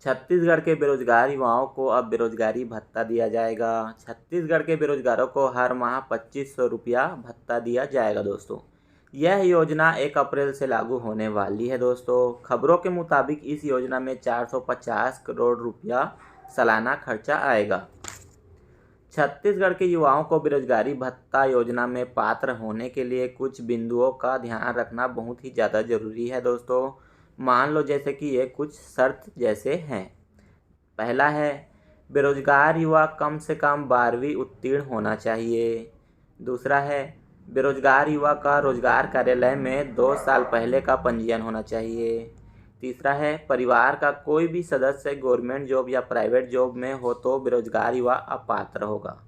छत्तीसगढ़ के बेरोजगार युवाओं को अब बेरोजगारी भत्ता दिया जाएगा। छत्तीसगढ़ के बेरोजगारों को हर माह 2500 रुपया भत्ता दिया जाएगा दोस्तों। यह योजना 1 अप्रैल से लागू होने वाली है दोस्तों। खबरों के मुताबिक इस योजना में 450 करोड़ रुपया सालाना खर्चा आएगा। छत्तीसगढ़ के युवाओं को बेरोजगारी भत्ता योजना में पात्र होने के लिए कुछ बिंदुओं का ध्यान रखना बहुत ही ज़्यादा ज़रूरी है दोस्तों। मान लो जैसे कि ये कुछ शर्त जैसे हैं। पहला है, बेरोजगार युवा कम से कम 12वीं उत्तीर्ण होना चाहिए। दूसरा है, बेरोजगार युवा का रोजगार कार्यालय में 2 साल पहले का पंजीयन होना चाहिए। तीसरा है, परिवार का कोई भी सदस्य गवर्नमेंट जॉब या प्राइवेट जॉब में हो तो बेरोजगार युवा अपात्र होगा।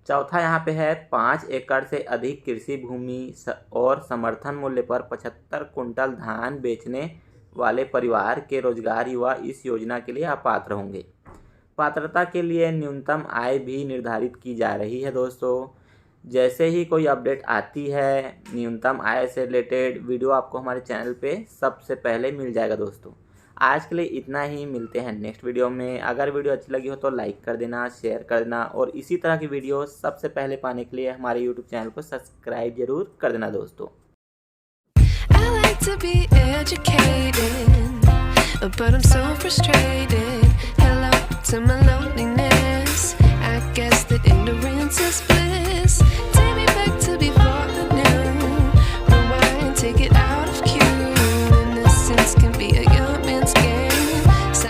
चौथा यहाँ पे है, 5 एकड़ से अधिक कृषि भूमि और समर्थन मूल्य पर 75 कुंटल धान बेचने वाले परिवार के रोजगार युवा इस योजना के लिए अपात्र होंगे। पात्रता के लिए न्यूनतम आय भी निर्धारित की जा रही है दोस्तों। जैसे ही कोई अपडेट आती है न्यूनतम आय से रिलेटेड, वीडियो आपको हमारे चैनल पे सबसे पहले मिल जाएगा दोस्तों। आज के लिए इतना ही, मिलते हैं नेक्स्ट वीडियो में। अगर वीडियो अच्छी लगी हो तो लाइक कर देना, शेयर कर देना और इसी तरह की वीडियो सबसे पहले पाने के लिए हमारे यूट्यूब चैनल को सब्सक्राइब जरूर कर देना दोस्तों। I like to be educated, but I'm so frustrated. Hello to my love.